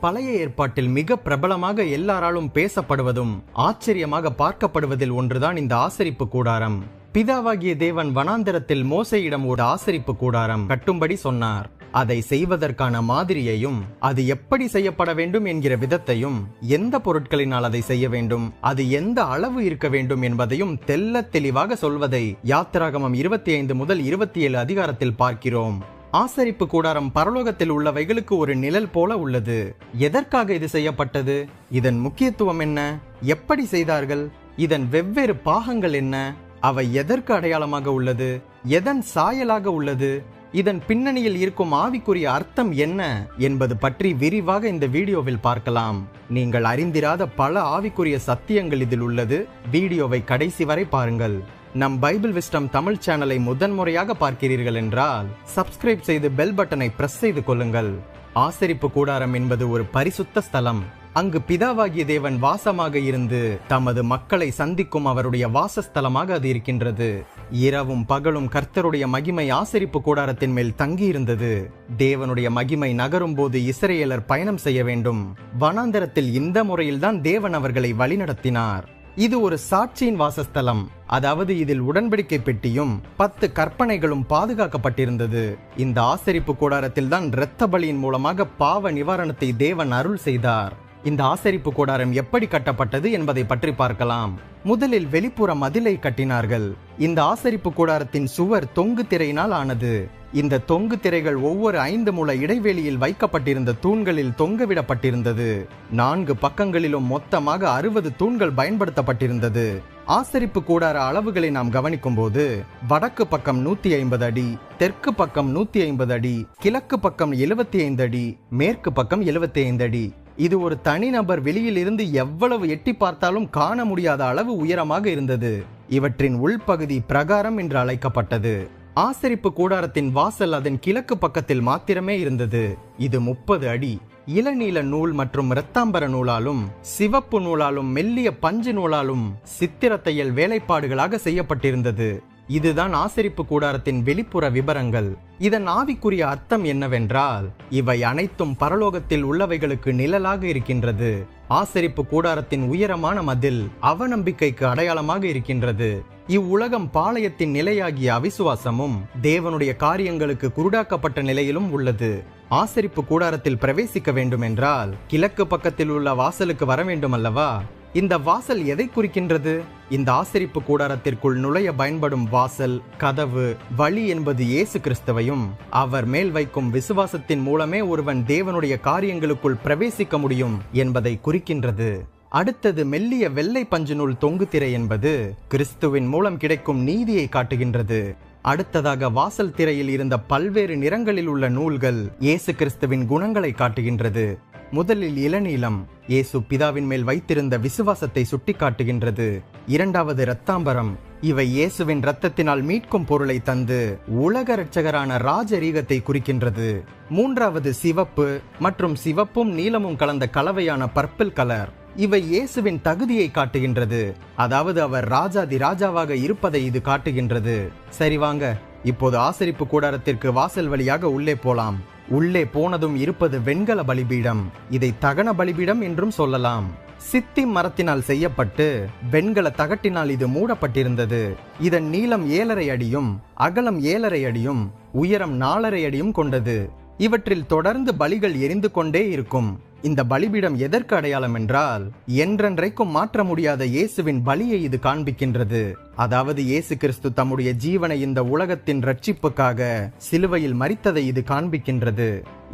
பழைய ஏற்பாட்டில் மிக பிரபலமாக எல்லாராலும் பேசப்படுவதும் ஆச்சரியமாக பார்க்கப்படுவதில் ஒன்றுதான் இந்த ஆசரிப்பு கூடாரம். பிதாவாகிய தேவன் வனாந்தரத்தில் மோசேயிடம் ஒரு ஆசரிப்பு கூடாரம் கட்டும்படி சொன்னார். அதை செய்வதற்கான மாதிரியையும், அது எப்படி செய்யப்பட வேண்டும் என்கிற விதத்தையும், எந்த பொருட்களினால் அதை செய்ய வேண்டும், அது எந்த அளவு இருக்க வேண்டும் என்பதையும் தெல்ல தெளிவாக சொல்வதை யாத்திராகமம் 25 முதல் 27 அதிகாரத்தில் பார்க்கிறோம். ஆசரிப்பு கூடாரம் பரலோகத்தில் உள்ளவைகளுக்கு ஒரு நிழல் போல உள்ளது. எதற்காக இது செய்யப்பட்டது? இதன் முக்கியத்துவம் என்ன? எப்படி செய்தார்கள்? இதன் வெவ்வேறு பாகங்கள் என்ன? அவை எதற்கு அடையாளமாக உள்ளது? எதன் சாயலாக உள்ளது? இதன் பின்னணியில் இருக்கும் ஆவிக்குரிய அர்த்தம் என்ன என்பது பற்றி விரிவாக இந்த வீடியோவில் பார்க்கலாம். நீங்கள் அறிந்திராத பல ஆவிக்குரிய சத்தியங்கள் இதில் உள்ளது. வீடியோவை கடைசி வரை பாருங்கள். நம் பைபிள் விஸ்டம் தமிழ் சேனலை முதன்முறையாக பார்க்கிறீர்கள் என்றால் சப்ஸ்கிரைப் செய்து பெல் பட்டனை பிரஸ் செய்து கொள்ளுங்கள். ஆசரிப்பு கூடாரம் என்பது ஒரு பரிசுத்த ஸ்தலம். அங்கு பிதாவாகிய தேவன் வாசமாக இருந்து தமது மக்களை சந்திக்கும் அவருடைய வாசஸ்தலமாக அது இருக்கின்றது. இரவும் பகலும் கர்த்தருடைய மகிமை ஆசரிப்பு கூடாரத்தின் மேல் தங்கி இருந்தது. தேவனுடைய மகிமை நகரும் போது இஸ்ரவேலர் பயணம் செய்ய வேண்டும். வனாந்தரத்தில் இந்த முறையில்தான் தேவன் அவர்களை வழிநடத்தினார். இது ஒரு சாட்சியின் வாசஸ்தலம். அதாவது இதில் உடன்படிக்கை பெட்டியும் 10 கற்பனைகளும் பாதுகாக்கப்பட்டிருந்தது. இந்த ஆசரிப்பு கூடாரத்தில் தான் இரத்த பலியின் மூலமாக பாவ நிவாரணத்தை தேவன் அருள் செய்தார். இந்த ஆசரிப்பு கூடாரம் எப்படி கட்டப்பட்டது என்பதை பற்றி பார்க்கலாம். முதலில் வெளிப்புற மதிலை கட்டினார்கள். இந்த ஆசரிப்பு கூடாரத்தின் சுவர் தொங்கு திரையினால் ஆனது. இந்த தொங்கு திரைகள் ஒவ்வொரு 5 முழ இடைவெளியில் வைக்கப்பட்டிருந்த தூண்களில் தொங்கவிடப்பட்டிருந்தது. 4 பக்கங்களிலும் மொத்தமாக 60 தூண்கள் பயன்படுத்தப்பட்டிருந்தது. ஆசரிப்பு கூடார அளவுகளை நாம் கவனிக்கும் போது வடக்கு பக்கம் 150 அடி, தெற்கு பக்கம் 150 அடி, கிழக்கு பக்கம் 75 அடி, மேற்கு பக்கம் 75 அடி. இது ஒரு தனிநபர் வெளியில் இருந்து எவ்வளவு எட்டி பார்த்தாலும் காண முடியாத அளவு உயரமாக இருந்தது. இவற்றின் உள்பகுதி பிரகாரம் என்று அழைக்கப்பட்டது. ஆசரிப்பு கூடாரத்தின் வாசல் அதன் கிழக்கு பக்கத்தில் மாத்திரமே இருந்தது. இது 30 அடி. இளநீல நூல் மற்றும் இரத்தாம்பர நூலாலும் சிவப்பு நூலாலும் மெல்லிய பஞ்சு நூலாலும் சித்திர தையல் வேலைப்பாடுகளாக செய்யப்பட்டிருந்தது. இதுதான் ஆசரிப்பு கூடாரத்தின் வெளிப்புற விபரங்கள். இதன் ஆவிக்குரிய அர்த்தம் என்னவென்றால், இவை அனைத்தும் பரலோகத்தில் உள்ளவைகளுக்கு நிழலாக இருக்கின்றது. ஆசரிப்பு கூடாரத்தின் உயரமான மதில் அவநம்பிக்கைக்கு அடையாளமாக இருக்கின்றது. இவ்வுலகம் பாளையத்தின் நிலையாகிய அவிசுவாசமும் தேவனுடைய காரியங்களுக்கு குருடாக்கப்பட்ட நிலையிலும் உள்ளது. ஆசரிப்பு கூடாரத்தில் பிரவேசிக்க வேண்டும் என்றால் கிழக்கு பக்கத்தில் உள்ள வாசலுக்கு வர வேண்டும் அல்லவா? இந்த வாசல் எதை குறிக்கின்றது? இந்த ஆசரிப்பு கூடாரத்திற்குள் நுழைய பயன்படும் வாசல், கதவு, வழி என்பது இயேசு கிறிஸ்துவையும் அவர் மேல் வைக்கும் விசுவாசத்தின் மூலமே ஒருவன் தேவனுடைய காரியங்களுக்குள் பிரவேசிக்க முடியும் என்பதை குறிக்கின்றது. அடுத்தது மெல்லிய வெள்ளை பஞ்சு நூல் தொங்கு திரை என்பது கிறிஸ்துவின் மூலம் கிடைக்கும் நீதியை காட்டுகின்றது. அடுத்ததாக வாசல் திரையில் இருந்த பல்வேறு நிறங்களில் உள்ள நூல்கள் இயேசு கிறிஸ்துவின் குணங்களை காட்டுகின்றது. முதலில் இளநீலம் இயேசு பிதாவின் மேல் வைத்திருந்த விசுவாசத்தை சுட்டி காட்டுகின்றது. இரண்டாவது இரத்தாம்பரம், இவை இயேசுவின் இரத்தத்தினால் மீட்கும் பொருளை தந்து உலக இரட்சகரான ராஜரீகத்தை குறிக்கின்றது. மூன்றாவது சிவப்பு மற்றும் சிவப்பும் நீலமும் கலந்த கலவையான பர்பிள் கலர். இவை இயேசுவின் தகுதியை காட்டுகின்றது. அதாவது அவர் ராஜாதி ராஜாவாக இருப்பதை இது காட்டுகின்றது. சரி வாங்க, இப்போது ஆசரிப்பு கூடாரத்திற்கு வாசல் வழியாக உள்ளே போலாம். உள்ளே போனதும் இருப்பது வெண்கல பலிபீடம். இதை தகன பலிபீடம் என்றும் சொல்லலாம். சித்தி மரத்தினால் செய்யப்பட்டு வெண்கல தகட்டினால் இது மூடப்பட்டிருந்தது. இதன் நீளம் 7.5 அடியும் அகலம் 7.5 அடியும் உயரம் 4.5 அடியும் கொண்டது. இவற்றில் தொடர்ந்து பலிகள் எரிந்து கொண்டே இருக்கும். இந்த பலிபீடம் எதற்கு அடையாளம் என்றால், என்றென்றைக்கும் மாற்ற முடியாத இயேசுவின் பலியை இது காண்பிக்கின்றது. அதாவது இயேசு கிறிஸ்து தம்முடைய ஜீவனை இந்த உலகத்தின் ரட்சிப்புக்காக சிலுவையில் மரித்ததை இது காண்பிக்கின்றது.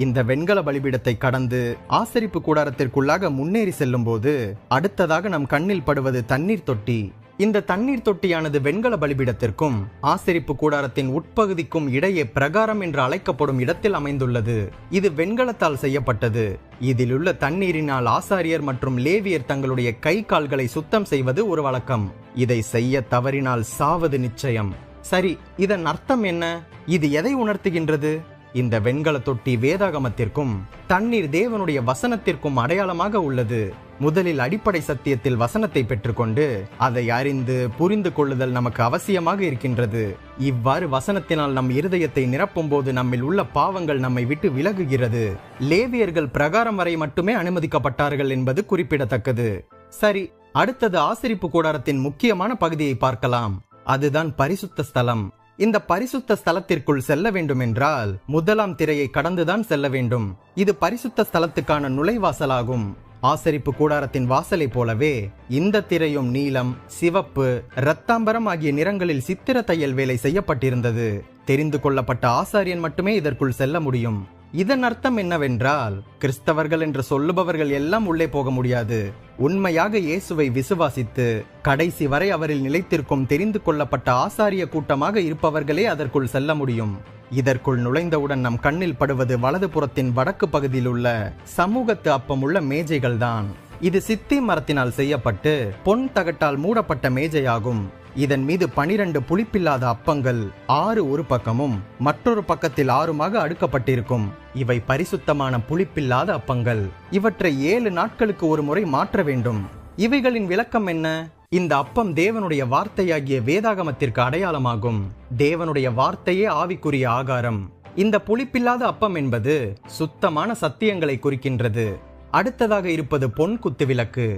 இந்த வெண்கல பலிபீடத்தை கடந்து ஆசரிப்பு கூடாரத்திற்குள்ளாக முன்னேறி செல்லும் போது அடுத்ததாக நம் கண்ணில் படுவது தண்ணீர் தொட்டி. இந்த தண்ணீர் தொட்டியானது வெண்கல பலிபீடத்திற்கும் ஆசரிப்பு கூடாரத்தின் உட்பகுதிக்கும் இடையே பிரகாரம் என்று அழைக்கப்படும் இடத்தில் அமைந்துள்ளது. இது வெண்கலத்தால் செய்யப்பட்டது. இதில் உள்ள தண்ணீரினால் ஆசாரியர் மற்றும் லேவியர் தங்களுடைய கை கால்களை சுத்தம் செய்வது ஒரு வழக்கம். இதை செய்ய தவறினால் சாவது நிச்சயம். சரி, இதன் அர்த்தம் என்ன? இது எதை உணர்த்துகின்றது? இந்த வெண்கல தொட்டி வேதாகமத்திற்கும் தண்ணீர் தேவனுடைய வசனத்திற்கும் அடையாளமாக உள்ளது. முதலில் அடிப்படை சத்தியத்தில் வசனத்தை பெற்றுக்கொண்டு அதை அறிந்து புரிந்து கொள்ளுதல் நமக்கு அவசியமாக இருக்கின்றது. இவ்வாறு வசனத்தினால் நம் இருதயத்தை நிரப்பும் போது நம்மில் உள்ள பாவங்கள் நம்மை விட்டு விலகுகிறது. லேவியர்கள் பிரகாரம் வரை மட்டுமே அனுமதிக்கப்பட்டார்கள் என்பது குறிப்பிடத்தக்கது. சரி, அடுத்தது ஆசரிப்பு கூடாரத்தின் முக்கியமான பகுதியை பார்க்கலாம். அதுதான் பரிசுத்த ஸ்தலம். இந்த பரிசுத்த ஸ்தலத்திற்குள் செல்ல வேண்டும் என்றால் முதலாம் திரையை கடந்துதான் செல்ல வேண்டும். இது பரிசுத்த ஸ்தலத்துக்கான நுழைவாசலாகும். ஆசரிப்பு கூடாரத்தின் வாசலை போலவே இந்த திரையும் நீலம், சிவப்பு, இரத்தாம்பரம் ஆகிய நிறங்களில் சித்திர தையல் வேலை செய்யப்பட்டிருந்தது. தெரிந்து கொள்ளப்பட்ட ஆசாரியன் மட்டுமே இதற்குள் செல்ல முடியும். இதன் அர்த்தம் என்னவென்றால், கிறிஸ்தவர்கள் என்று சொல்லுபவர்கள் எல்லாம் உள்ளே போக முடியாது. உண்மையாக இயேசுவை விசுவாசித்து கடைசி வரை அவரில் நிலைத்திருக்கும் தெரிந்து கொள்ளப்பட்ட ஆசாரிய கூட்டமாக இருப்பவர்களே அதற்குள் செல்ல முடியும். இதற்குள் நுழைந்தவுடன் நம் கண்ணில் படுவது வலது புறத்தின் வடக்கு பகுதியில் உள்ள சமூகத்து அப்பம் உள்ள மேஜைகள்தான். இது சித்தி மரத்தினால் செய்யப்பட்டு பொன் தகட்டால் மூடப்பட்ட மேஜையாகும். இதன் மீது 12 புளிப்பில்லாத அப்பங்கள் 6 ஒரு பக்கமும் மற்றொரு பக்கத்தில் 6மாக அடுக்கப்பட்டிருக்கும். இவை பரிசுத்தமான புளிப்பில்லாத அப்பங்கள். இவற்றை 7 நாட்களுக்கு ஒரு முறை மாற்ற வேண்டும். இவைகளின் விளக்கம் என்ன? இந்த அப்பம் தேவனுடைய வார்த்தையாகிய வேதாகமத்திற்கு அடையாளமாகும். தேவனுடைய வார்த்தையே ஆவிக்குரிய ஆகாரம். இந்த புளிப்பில்லாத அப்பம் என்பது சுத்தமான சத்தியங்களை குறிக்கின்றது. அடுத்ததாக இருப்பது பொன் குத்துவிளக்கு.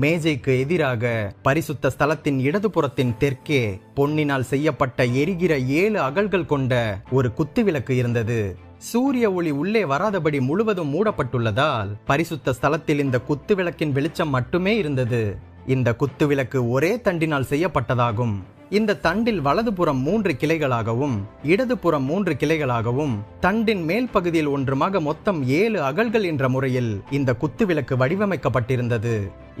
மேஜைக்கு எதிராக பரிசுத்த ஸ்தலத்தின் இடதுபுறத்தின் தெற்கே பொன்னினால் செய்யப்பட்ட எரிகிற 7 அகல்கள் கொண்ட ஒரு குத்துவிளக்கு இருந்தது. சூரிய ஒளி உள்ளே வராதபடி முழுவதும் மூடப்பட்டுள்ளதால் பரிசுத்த ஸ்தலத்தில் இந்த குத்துவிளக்கின் வெளிச்சம் மட்டுமே இருந்தது. இந்த குத்துவிளக்கு ஒரே தண்டினால் செய்யப்பட்டதாகும். இந்த தண்டில் வலதுபுறம் 3 கிளைகளாகவும் இடதுபுறம் 3 கிளைகளாகவும் தண்டின் மேல் பகுதியில் ஒன்றுமாக மொத்தம் 7 அகல்கள் என்ற முறையில் இந்த குத்துவிளக்கு வடிவமைக்கப்பட்டிருந்தது.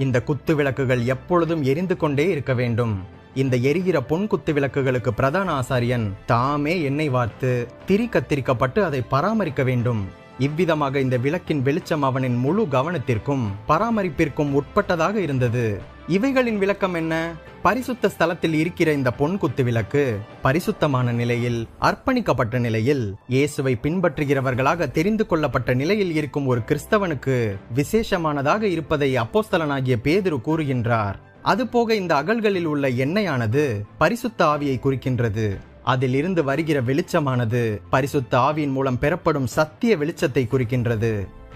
இந்த குத்துவிளக்குகள் எப்பொழுதும் எரிந்து கொண்டே இருக்க வேண்டும். இந்த எரிகிற பொன் குத்து விளக்குகளுக்கு பிரதான ஆசாரியன் தாமே எண்ணெய் வார்த்து திரி கத்திரிக்கப்பட்டு அதை பராமரிக்க வேண்டும். இவ்விதமாக இந்த விளக்கின் வெளிச்சம் அவனின் முழு கவனத்திற்கும் பராமரிப்பிற்கும் உட்பட்டதாக இருந்தது. இவைகளின் விளக்கம் என்ன? பரிசுத்த ஸ்தலத்தில் இருக்கிற இந்த பொன் குத்து விளக்கு பரிசுத்தமான நிலையில், அர்ப்பணிக்கப்பட்ட நிலையில், இயேசுவை பின்பற்றுகிறவர்களாக தெரிந்து கொள்ளப்பட்ட நிலையில் இருக்கும் ஒரு கிறிஸ்தவனுக்கு விசேஷமானதாக இருப்பதை அப்போஸ்தலனாகிய பேதுரு கூறுகின்றார். அதுபோக இந்த அகல்களில் உள்ள எண்ணெயானது பரிசுத்த ஆவியை குறிக்கின்றது. அதில் இருந்து வருகிற வெளிச்சமானது பரிசுத்த ஆவியின் மூலம் பெறப்படும் சத்திய வெளிச்சத்தை குறிக்கின்றது.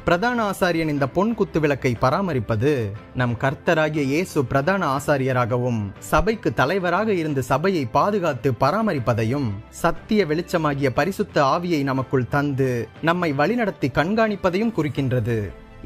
பிரதான ஆசாரியன் இந்த பொன் குத்து விளக்கை பராமரிப்பது நம் கர்த்தராகிய இயேசு பிரதான ஆசாரியராகவும் சபைக்கு தலைவராக இருந்து சபையை பாதுகாத்து பராமரிப்பதையும் சத்திய வெளிச்சமாகிய பரிசுத்த ஆவியை நமக்குள் தந்து நம்மை வழிநடத்தி கண்காணிப்பதையும் குறிக்கின்றது.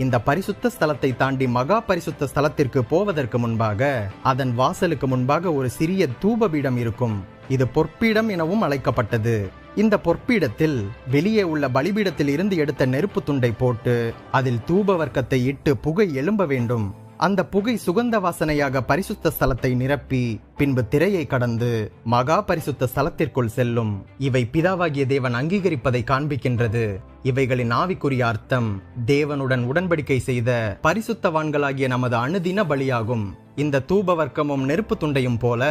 இந்த பரிசுத்த ஸ்தலத்தை தாண்டி மகா பரிசுத்த ஸ்தலத்திற்கு போவதற்கு முன்பாக அதன் வாசலுக்கு முன்பாக ஒரு சிறிய தூபபீடம் இருக்கும். இது பொற்பீடம் எனவும் அழைக்கப்பட்டது. இந்த பொற்பீடத்தில் வெளியே உள்ள பலிபீடத்தில் இருந்து எடுத்த நெருப்பு துண்டை போட்டு அதில் தூப வர்க்கத்தை இட்டு புகை எழும்ப வேண்டும். அந்த புகை சுகந்த வாசனையாக பரிசுத்த ஸ்தலத்தை நிரப்பி பின்பு திரையை கடந்து மகா பரிசுத்த ஸ்தலத்திற்குள் செல்லும். இவை பிதாவாகிய தேவன் அங்கீகரிப்பதை காண்பிக்கின்றது. இவைகளின் ஆவிக்குரிய அர்த்தம் தேவனுடன் உடன்படிக்கை செய்த பரிசுத்தவான்களாகிய நமது அனுதின பலியாகும். இந்த தூப வர்க்கமும் நெருப்பு துண்டையும் போல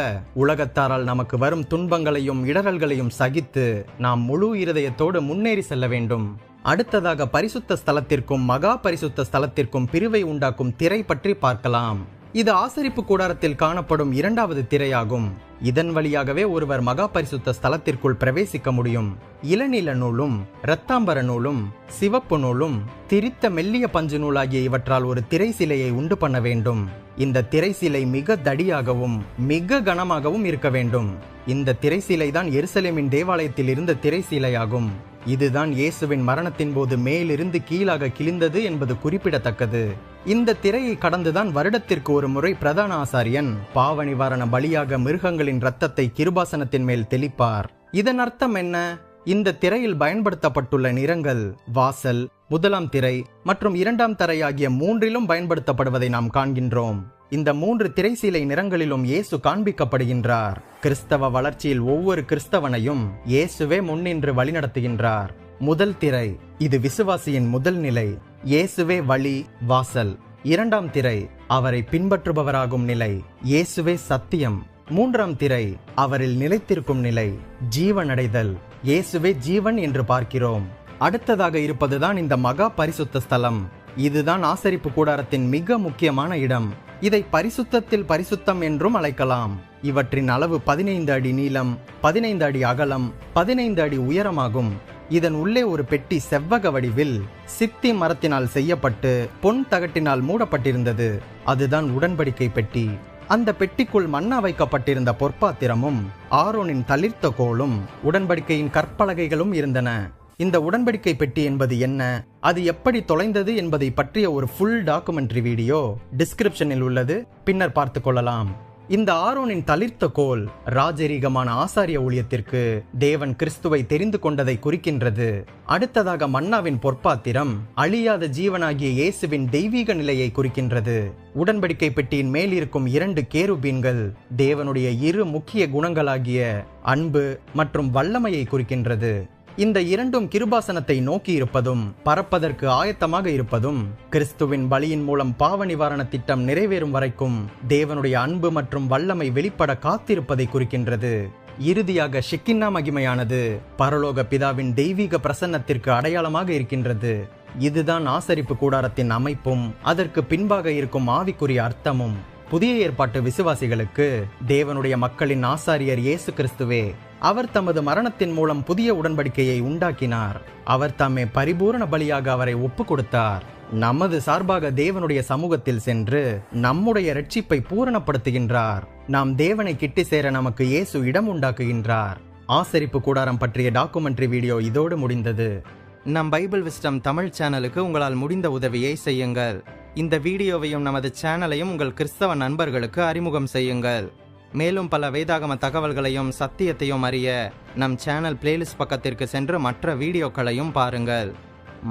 உலகத்தாரால் நமக்கு வரும் துன்பங்களையும் இடரல்களையும் சகித்து நாம் முழு இருதயத்தோடு முன்னேறி செல்ல வேண்டும். அடுத்ததாக பரிசுத்த ஸ்தலத்திற்கும் மகா பரிசுத்த ஸ்தலத்திற்கும் பிரிவை உண்டாக்கும் திரை பற்றி பார்க்கலாம். இது ஆசரிப்பு கூடாரத்தில் காணப்படும் 2வது திரையாகும். இதன் வழியாகவே ஒருவர் மகா பரிசுத்த ஸ்தலத்திற்குள் பிரவேசிக்க முடியும். இளநீல நூலும் இரத்தாம்பர நூலும் சிவப்பு நூலும் திரித்த மெல்லிய பஞ்சு நூலாகிய இவற்றால் ஒரு திரை சிலையை உண்டு பண்ண வேண்டும். இந்த திரை சிலை மிக தடியாகவும் மிக கனமாகவும் இருக்க வேண்டும். இந்த திரை சிலை தான் எருசலேமின் தேவாலயத்தில் இருந்த திரை சிலையாகும். இதுதான் இயேசுவின் மரணத்தின் போது மேலிருந்து கீழாக கிழிந்தது என்பது குறிப்பிடத்தக்கது. இந்த திரையை கடந்துதான் வருடத்திற்கு ஒரு முறை பிரதான ஆசாரியன் பாவ நிவாரண பலியாக மிருகங்களின் இரத்தத்தை கிருபாசனத்தின் மேல் தெளிப்பார். இதன் அர்த்தம் என்ன? இந்த திரையில் பயன்படுத்தப்பட்டுள்ள நிறங்கள் வாசல், 1ஆம் திரை மற்றும் 2ஆம் திரை ஆகிய 3லும் பயன்படுத்தப்படுவதை நாம் காண்கின்றோம். இந்த 3 திரைசீலை நிறங்களிலும் இயேசு காண்பிக்கப்படுகின்றார். கிறிஸ்தவ வளர்ச்சியில் ஒவ்வொரு கிறிஸ்தவனையும் இயேசுவே முன்னின்று வழிநடத்துகின்றார். முதல் திரை, இது விசுவாசியின் முதல் நிலை. இயேசுவே வழி, வாசல். 2ஆம் திரை, அவரை பின்பற்றுபவராகும் நிலை. இயேசுவே சத்தியம். 3ஆம் திரை, அவரில் நிலைத்திருக்கும் நிலை, ஜீவனடைதல். இயேசுவே ஜீவன் என்று பார்க்கிறோம். அடுத்ததாக இருப்பதுதான் இந்த மகா பரிசுத்த ஸ்தலம். இதுதான் ஆசரிப்பு கூடாரத்தின் மிக முக்கியமான இடம். இதை பரிசுத்தத்தில் பரிசுத்தம் என்றும் அழைக்கலாம். இவற்றின் அளவு 15 அடி நீளம், 15 அடி அகலம், 15 அடி உயரமாகும். இதன் உள்ளே ஒரு பெட்டி செவ்வக வடிவில் சித்தி மரத்தினால் செய்யப்பட்டு பொன் தகட்டினால் மூடப்பட்டிருந்தது. அதுதான் உடன்படிக்கை பெட்டி. அந்த பெட்டிக்குள் மன்னா வைக்கப்பட்டிருந்த பொற்பாத்திரமும் ஆரோனின் தளிர்த்த கோலும் உடன்படிக்கையின் கற்பலகைகளும் இருந்தன. இந்த உடன்படிக்கை பெட்டி என்பது என்ன, அது எப்படி தொலைந்தது என்பதை பற்றிய ஒரு ஃபுல் டாக்குமெண்ட்ரி வீடியோ டிஸ்கிரிப்ஷனில் உள்ளது, பின்னர் பார்த்து கொள்ளலாம். இந்த ஆரோனின் தளிர்த்த கோல் ராஜரீகமான ஆசாரிய ஊழியத்திற்கு தேவன் கிறிஸ்துவை தெரிந்து கொண்டதை குறிக்கின்றது. அடுத்ததாக மன்னாவின் பொற்பாத்திரம் அழியாத ஜீவனாகிய இயேசுவின் தெய்வீக நிலையை குறிக்கின்றது. உடன்படிக்கை பெட்டியின் மேல் இருக்கும் 2 கேருபீன்கள் தேவனுடைய 2 முக்கிய குணங்களாகிய அன்பு மற்றும் வல்லமையை குறிக்கின்றது. இந்த 2ம் கிருபாசனத்தை நோக்கி இருப்பதும் பறப்பதற்கு ஆயத்தமாக இருப்பதும் கிறிஸ்துவின் பலியின் மூலம் பாவ நிவாரண திட்டம் நிறைவேறும் வரைக்கும் தேவனுடைய அன்பு மற்றும் வல்லமை வெளிப்பட காத்திருப்பதை குறிக்கின்றது. இறுதியாக ஷெக்கின்னா மகிமையானது பரலோக பிதாவின் தெய்வீக பிரசன்னத்திற்கு அடையாளமாக இருக்கின்றது. இதுதான் ஆசரிப்பு கூடாரத்தின் அமைப்பும் அதற்கு பின்பாக இருக்கும் ஆவிக்குரிய அர்த்தமும். புதிய ஏற்பாட்டு விசுவாசிகளுக்கு தேவனுடைய மக்களின் ஆசாரியர் இயேசு கிறிஸ்துவே. அவர் தமது மரணத்தின் மூலம் புதிய உடன்படிக்கையை உண்டாக்கினார். அவர் தம்மை பரிபூரண பலியாக அவரை ஒப்பு கொடுத்தார். நமது சார்பாக தேவனுடைய சமூகத்தில் சென்று நம்முடைய இரட்சிப்பை பூரணப்படுத்துகின்றார். நாம் தேவனை கிட்டி சேர நமக்கு இயேசு இடம் உண்டாக்குகின்றார். ஆசரிப்பு கூடாரம் பற்றிய டாக்குமெண்ட்ரி வீடியோ இதோடு முடிந்தது. நம் பைபிள் விஸ்டம் தமிழ் சேனலுக்கு உங்களால் முடிந்த உதவியை செய்யுங்கள். இந்த வீடியோவையும் நமது சேனலையும் உங்கள் கிறிஸ்தவ நண்பர்களுக்கு அறிமுகம் செய்யுங்கள். மேலும் பல வேதாகம தகவல்களையும் சத்தியத்தையும் அறிய நம் சேனல் பிளேலிஸ்ட் பக்கத்திற்கு சென்று மற்ற வீடியோக்களையும் பாருங்கள்.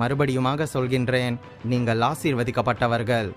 மறுபடியுமாக சொல்கின்றேன், நீங்கள் ஆசீர்வதிக்கப்பட்டவர்கள்.